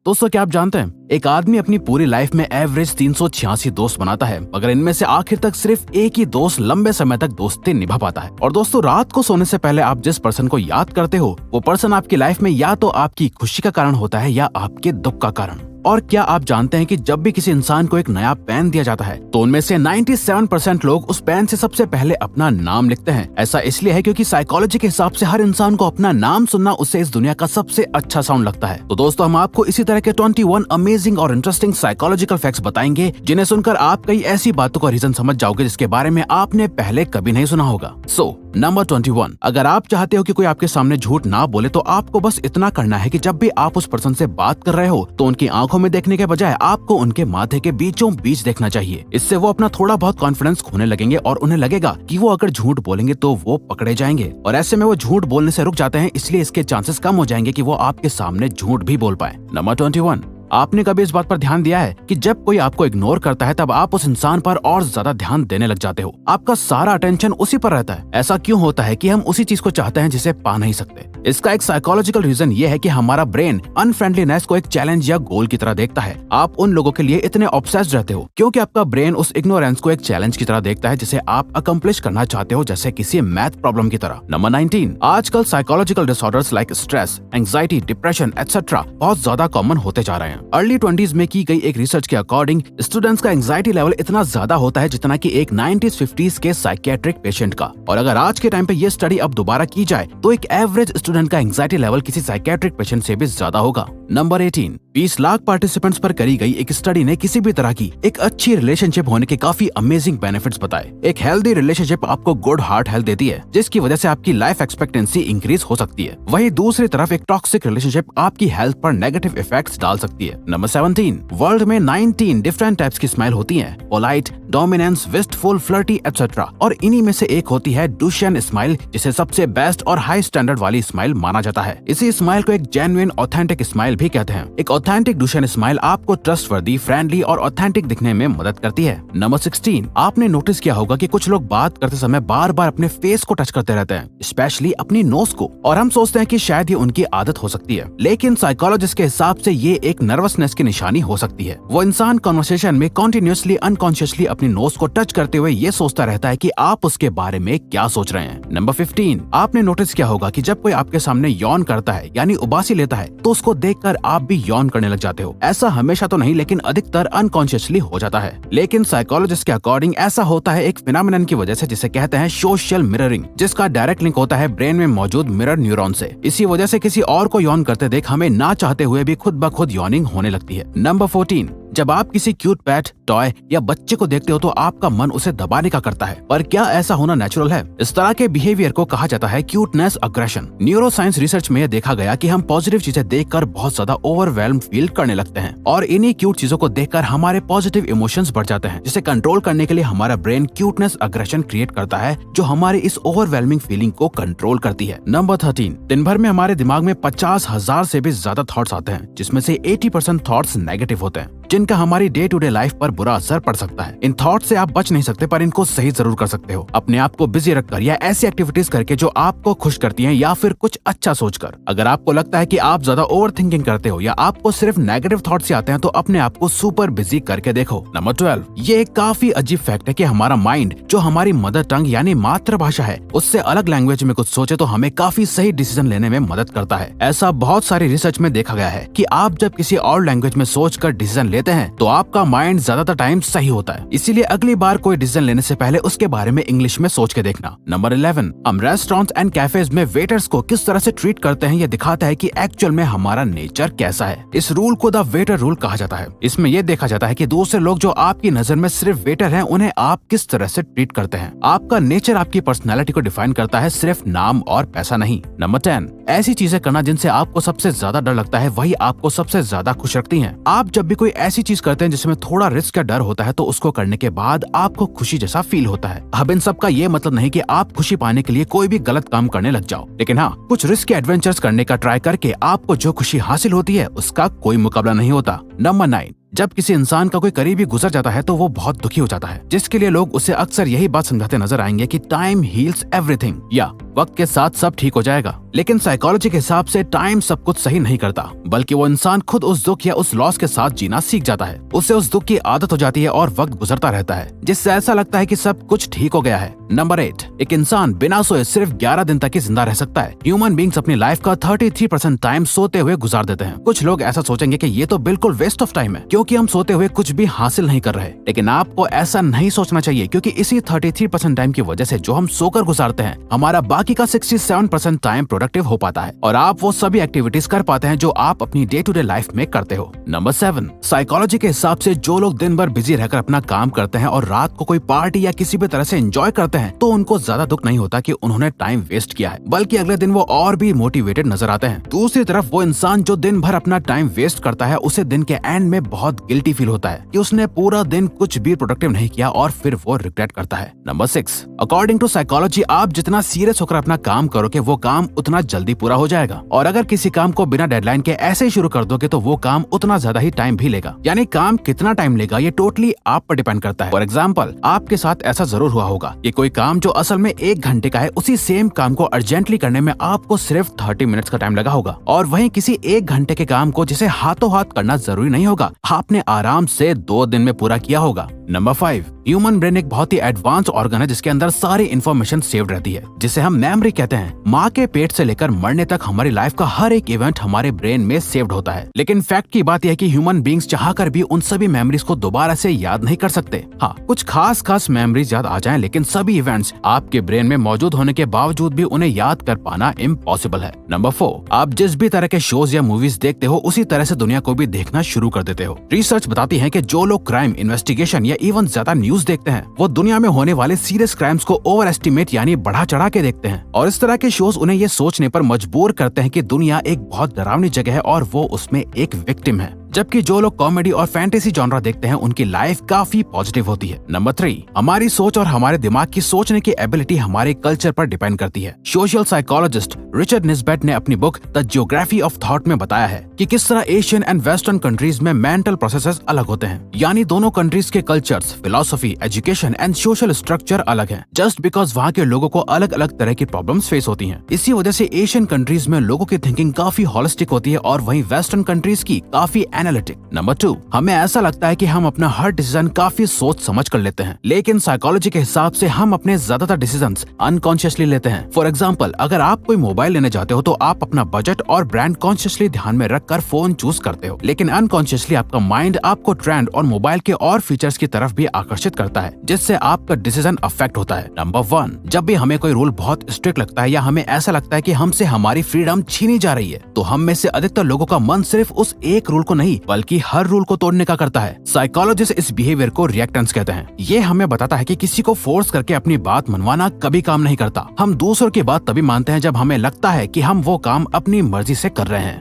दोस्तों क्या आप जानते हैं एक आदमी अपनी पूरी लाइफ में एवरेज 386 दोस्त बनाता है, मगर इनमें से आखिर तक सिर्फ एक ही दोस्त लंबे समय तक दोस्ती निभा पाता है। और दोस्तों रात को सोने से पहले आप जिस पर्सन को याद करते हो वो पर्सन आपकी लाइफ में या तो आपकी खुशी का कारण होता है या आपके दुख का कारण। और क्या आप जानते हैं कि जब भी किसी इंसान को एक नया पेन दिया जाता है तो उनमें से 97% लोग उस पेन से सबसे पहले अपना नाम लिखते हैं। ऐसा इसलिए है क्योंकि साइकोलॉजी के हिसाब से हर इंसान को अपना नाम सुनना उससे इस दुनिया का सबसे अच्छा साउंड लगता है। तो दोस्तों हम आपको इसी तरह के 21 अमेजिंग और इंटरेस्टिंग साइकोलॉजिकल फैक्ट्स बताएंगे जिन्हें सुनकर आप कई ऐसी बातों का रीजन समझ जाओगे जिसके बारे में आपने पहले कभी नहीं सुना होगा। नंबर 21, अगर आप चाहते हो कि कोई आपके सामने झूठ ना बोले तो आपको बस इतना करना है कि जब भी आप उस पर्सन से बात कर रहे हो तो उनकी आंखों में देखने के बजाय आपको उनके माथे के बीचों बीच देखना चाहिए। इससे वो अपना थोड़ा बहुत कॉन्फिडेंस खोने लगेंगे और उन्हें लगेगा कि वो अगर झूठ बोलेंगे तो वो पकड़े जाएंगे, और ऐसे में वो झूठ बोलने से रुक जाते हैं, इसलिए इसके चांसेस कम हो जाएंगे कि वो आपके सामने झूठ भी बोल पाए। नंबर 21, आपने कभी इस बात पर ध्यान दिया है कि जब कोई आपको इग्नोर करता है तब आप उस इंसान पर और ज्यादा ध्यान देने लग जाते हो, आपका सारा अटेंशन उसी पर रहता है। ऐसा क्यों होता है कि हम उसी चीज को चाहते हैं जिसे पा नहीं सकते? इसका एक साइकोलॉजिकल रीजन ये है कि हमारा ब्रेन अनफ्रेंडलीनेस को एक चैलेंज या गोल की तरह देखता है। आप उन लोगों के लिए इतने ऑब्सेस्ड रहते हो क्योंकि आपका ब्रेन उस इग्नोरेंस को एक चैलेंज की तरह देखता है जिसे आप अकम्प्लिश करना चाहते हो, जैसे किसी मैथ प्रॉब्लम की तरह। नंबर 19, आजकल psychological disorders like stress, anxiety, depression etcetera बहुत ज्यादा कॉमन होते जा रहे हैं। अर्ली 20s में की गई एक रिसर्च के अकॉर्डिंग स्टूडेंट्स का एंजाइटी लेवल इतना ज्यादा होता है जितना कि एक 90s-50s के साइकियाट्रिक पेशेंट का। और अगर आज के टाइम पे ये स्टडी अब दोबारा की जाए तो एक एवरेज स्टूडेंट का एंजाइटी लेवल किसी साइकियाट्रिक पेशेंट से भी ज्यादा होगा। नंबर 18, 20 लाख पार्टिसिपेंट्स पर करी गई एक स्टडी ने किसी भी तरह की एक अच्छी रिलेशनशिप होने के काफी अमेजिंग बेनिफिट्स बताए। एक हेल्दी रिलेशनशिप आपको गुड हार्ट हेल्थ देती है जिसकी वजह से आपकी लाइफ एक्सपेक्टेंसी इंक्रीज हो सकती है। वहीं दूसरी तरफ एक टॉक्सिक रिलेशनशिप आपकी हेल्थ पर नेगेटिव इफेक्ट्स डाल सकती है। नंबर 17, वर्ल्ड में 19 डिफरेंट टाइप्स की स्माइल होती हैं, polite, dominance, wistful, flirty etcetera, और इन्हीं में से एक होती है डुशेन स्माइल जिसे सबसे बेस्ट और हाई स्टैंडर्ड वाली स्माइल माना जाता है। इसी स्माइल को एक जेन्युइन ऑथेंटिक स्माइल भी कहते हैं। एक ऑथेंटिक डुशेन स्माइल आपको ट्रस्टवर्दी, फ्रेंडली और ऑथेंटिक दिखने में मदद करती है। नंबर 16, आपने नोटिस किया होगा कि कुछ लोग बात करते समय बार बार अपने फेस को टच करते रहते हैं, स्पेशली अपनी नोज को, और हम सोचते हैं कि शायद ये उनकी आदत हो सकती है, लेकिन साइकोलॉजिस्ट के हिसाब से ये एक नर्वसनेस की निशानी हो सकती है। वो इंसान कन्वर्सेशन में कंटिन्यूअसली अनकॉन्शियसली अपनी नोज को टच करते हुए ये सोचता रहता है कि आप उसके बारे में क्या सोच रहे हैं। नंबर 15, आपने नोटिस किया होगा कि जब कोई आपके सामने यौन करता है यानी उबासी लेता है तो उसको देखकर आप भी यौन करने लग जाते हो। ऐसा हमेशा तो नहीं, लेकिन अधिकतर अनकॉन्शियसली हो जाता है। लेकिन साइकोलॉजिस्ट के अकॉर्डिंग ऐसा होता है एक फिनोमेनन की वजह से जिसे कहते हैं सोशल मिररिंग, जिसका डायरेक्ट लिंक होता है ब्रेन में मौजूद मिरर न्यूरॉन से। इसी वजह से किसी और को यौन करते देख हमें ना चाहते हुए भी खुद ब खुद यौनिंग होने लगती है। नंबर 14, जब आप किसी क्यूट पेट, टॉय या बच्चे को देखते हो तो आपका मन उसे दबाने का करता है, पर क्या ऐसा होना नेचुरल है? इस तरह के बिहेवियर को कहा जाता है cuteness aggression. Neuro science research में देखा गया कि हम पॉजिटिव चीजें देखकर बहुत ज्यादा ओवरवेल्म फील करने लगते हैं, और इन्हीं क्यूट चीजों को देखकर हमारे पॉजिटिव इमोशंस बढ़ जाते हैं, जिसे कंट्रोल करने के लिए हमारा ब्रेन क्यूटनेस अग्रेशन क्रिएट करता है जो हमारी इस ओवरवेलमिंग फीलिंग को कंट्रोल करती है। नंबर 13, दिन भर में हमारे दिमाग में 50,000 से भी ज्यादा थॉट्स आते हैं, जिसमें से 80% थॉट्स नेगेटिव होते हैं, जिनका हमारी डे टू डे लाइफ पर बुरा असर पड़ सकता है। इन थॉट से आप बच नहीं सकते, पर इनको सही जरूर कर सकते हो, अपने आप को बिजी रखकर या ऐसी एक्टिविटीज करके जो आपको खुश करती हैं, या फिर कुछ अच्छा सोचकर। अगर आपको लगता है कि आप ज्यादा ओवर थिंकिंग करते हो या आपको सिर्फ नेगेटिव थॉट्स ही आते हैं तो अपने आप को सुपर बिजी करके देखो। नंबर 12, ये एक काफी अजीब फैक्ट है कि हमारा माइंड जो हमारी मदर टंग यानी मातृभाषा है उससे अलग लैंग्वेज में कुछ सोचे तो हमें काफी सही डिसीजन लेने में मदद करता है। ऐसा बहुत सारी रिसर्च में देखा गया है कि आप जब किसी और लैंग्वेज में सोचकर डिसीजन लेते हैं तो आपका माइंड ज्यादातर टाइम सही होता है। इसीलिए अगली बार कोई डिसीजन लेने से पहले उसके बारे में इंग्लिश में सोच के देखना। नंबर 11, हम रेस्टोरेंट्स एंड कैफेज में वेटर्स को किस तरह से ट्रीट करते हैं, यह दिखाता है कि एक्चुअल में हमारा नेचर कैसा है। इस रूल को द वेटर रूल कहा जाता है। इसमें यह देखा जाता है कि दूसरे लोग जो आपकी नजर में सिर्फ वेटर हैं, उन्हें आप किस तरह से ट्रीट करते हैं। आपका नेचर आपकी पर्सनैलिटी को डिफाइन करता है, सिर्फ नाम और पैसा नहीं। नंबर 10, ऐसी चीजें करना जिनसे आपको सबसे ज्यादा डर लगता है वही आपको सबसे ज्यादा खुश रखती हैं। आप जब भी कोई ऐसी चीज करते हैं जिसमें थोड़ा रिस्क का डर होता है तो उसको करने के बाद आपको खुशी जैसा फील होता है। अब इन सब का ये मतलब नहीं कि आप खुशी पाने के लिए कोई भी गलत काम करने लग जाओ, लेकिन हाँ, कुछ रिस्क के एडवेंचर्स करने का ट्राई करके आपको जो खुशी हासिल होती है उसका कोई मुकाबला नहीं होता। नंबर 9, जब किसी इंसान का कोई करीबी गुजर जाता है तो वो बहुत दुखी हो जाता है, जिसके लिए लोग उसे अक्सर यही बात समझाते नजर आएंगे कि टाइम हील्स एवरीथिंग, या वक्त के साथ सब ठीक हो जाएगा। लेकिन साइकोलॉजी के हिसाब से टाइम सब कुछ सही नहीं करता, बल्कि वो इंसान खुद उस दुख या उस लॉस के साथ जीना सीख जाता है। उसे उस दुख की आदत हो जाती है और वक्त गुजरता रहता है, जिससे ऐसा लगता है कि सब कुछ ठीक हो गया है। नंबर 8, एक इंसान बिना सोए सिर्फ 11 दिन तक ही जिंदा रह सकता है। ह्यूमन बींग्स अपनी लाइफ का 33% टाइम सोते हुए गुजार देते हैं। कुछ लोग ऐसा सोचेंगे कि ये तो बिल्कुल वेस्ट ऑफ टाइम है, क्योंकि हम सोते हुए कुछ भी हासिल नहीं कर रहे। लेकिन आपको ऐसा नहीं सोचना चाहिए, क्योंकि इसी 33% टाइम की वजह से जो हम सोकर गुजारते हैं, हमारा बाकी का 67% टाइम प्रोडक्टिव हो पाता है और आप वो सभी एक्टिविटीज कर पाते हैं जो आप अपनी डे टू डे लाइफ में करते हो। नंबर 7, साइकोलॉजी के हिसाब से जो लोग दिन भर बिजी रहकर अपना काम करते हैं और रात को कोई पार्टी या किसी भी तरह से एंजॉय करते हैं, तो उनको ज्यादा दुख नहीं होता कि उन्होंने टाइम वेस्ट किया है, बल्कि अगले दिन वो और भी मोटिवेटेड नजर आते हैं। दूसरी तरफ वो इंसान जो दिन भर अपना टाइम वेस्ट करता है, उसे दिन के एंड में बहुत गिल्टी फील होता है कि उसने पूरा दिन कुछ भी प्रोडक्टिव नहीं किया और फिर वो रिग्रेट करता है। नंबर 6, अकॉर्डिंग टू साइकोलॉजी, आप जितना सीरियस होकर अपना काम करोगे वो काम उतना जल्दी पूरा हो जाएगा, और अगर किसी काम को बिना डेडलाइन के ऐसे ही शुरू कर दोगे तो वो काम उतना ज्यादा ही टाइम भी लेगा। यानी काम कितना टाइम लेगा ये टोटली आप पर डिपेंड करता है। फॉर एग्जाम्पल, आपके साथ ऐसा जरूर हुआ होगा कि कोई काम जो असल में 1 घंटे का है, उसी सेम काम को अर्जेंटली करने में आपको सिर्फ 30 मिनट्स का टाइम लगा होगा, और वहीं किसी 1 घंटे के काम को जिसे हाथों हाथ करना जरूरी नहीं होगा, आपने आराम से 2 दिन में पूरा किया होगा। नंबर 5, ह्यूमन ब्रेन एक बहुत ही एडवांस ऑर्गन है जिसके अंदर सारी इन्फॉर्मेशन सेव्ड रहती है, जिसे हम मेमोरी कहते हैं। माँ के पेट से लेकर मरने तक हमारी लाइफ का हर एक इवेंट हमारे ब्रेन में सेव्ड होता है। लेकिन फैक्ट की बात यह है कि ह्यूमन बीइंग्स चाहकर भी उन सभी मेमोरीज को दोबारा से याद नहीं कर सकते। हाँ, कुछ खास मेमोरीज याद आ जाएं, लेकिन सभी इवेंट्स आपके ब्रेन में मौजूद होने के बावजूद भी उन्हें याद कर पाना इम्पॉसिबल है। नंबर 4, आप जिस भी तरह के शोज या मूवीज देखते हो, उसी तरह से दुनिया को भी देखना शुरू कर देते हो। रिसर्च बताती है कि जो लोग क्राइम, इन्वेस्टिगेशन या इवन ज्यादा न्यूज देखते हैं, वो दुनिया में होने वाले सीरियस क्राइम्स को ओवर एस्टिमेट यानी बढ़ा चढ़ा के देखते हैं, और इस तरह के शोज उन्हें ये सोचने पर मजबूर करते हैं कि दुनिया एक बहुत डरावनी जगह है और वो उसमें एक विक्टिम है। जबकि जो लोग कॉमेडी और फैंटेसी जॉनरा देखते हैं, उनकी लाइफ काफी पॉजिटिव होती है। नंबर 3, हमारी सोच और हमारे दिमाग की सोचने की एबिलिटी हमारे कल्चर पर डिपेंड करती है। सोशल साइकोलॉजिस्ट रिचर्ड निस्बेट ने अपनी book the geography of thought में बताया है कि किस तरह एशियन एंड वेस्टर्न कंट्रीज में मेंटल प्रोसेसेस अलग होते हैं, यानी दोनों कंट्रीज के cultures, philosophy, education and social structure अलग है, जस्ट बिकॉज वहाँ के लोगों को अलग अलग तरह की प्रॉब्लम्स फेस होती हैं। इसी वजह से एशियन कंट्रीज में लोगों की थिंकिंग काफी होलिस्टिक होती है और वहीं वेस्टर्न कंट्रीज की काफी एनालिटिक। नंबर 2, हमें ऐसा लगता है कि हम अपना हर डिसीजन काफी सोच समझ कर लेते हैं, लेकिन साइकोलॉजी के हिसाब से हम अपने ज्यादातर डिसीजंस अनकॉन्शियसली लेते हैं। फॉर एग्जांपल, अगर आप कोई मोबाइल लेने जाते हो तो आप अपना बजट और ब्रांड कॉन्शियसली ध्यान में रखकर फोन चूज करते हो, लेकिन अनकॉन्शियसली आपका माइंड आपको ट्रेंड और मोबाइल के और फीचर्स की तरफ भी आकर्षित करता है, जिससे आपका डिसीजन अफेक्ट होता है। नंबर 1, जब भी हमें कोई रूल बहुत स्ट्रिक्ट लगता है या हमें ऐसा लगता है कि हमसे हमारी फ्रीडम छीनी जा रही है, तो हम में से अधिकतर लोगों का मन सिर्फ उस एक रूल को नहीं बल्कि हर रूल को तोड़ने का करता है। साइकोलॉजिस्ट इस बिहेवियर को रिएक्टेंस कहते हैं। ये हमें बताता है कि किसी को फोर्स करके अपनी बात मनवाना कभी काम नहीं करता। हम दूसरों की बात तभी मानते हैं जब हमें लगता है कि हम वो काम अपनी मर्जी से कर रहे हैं।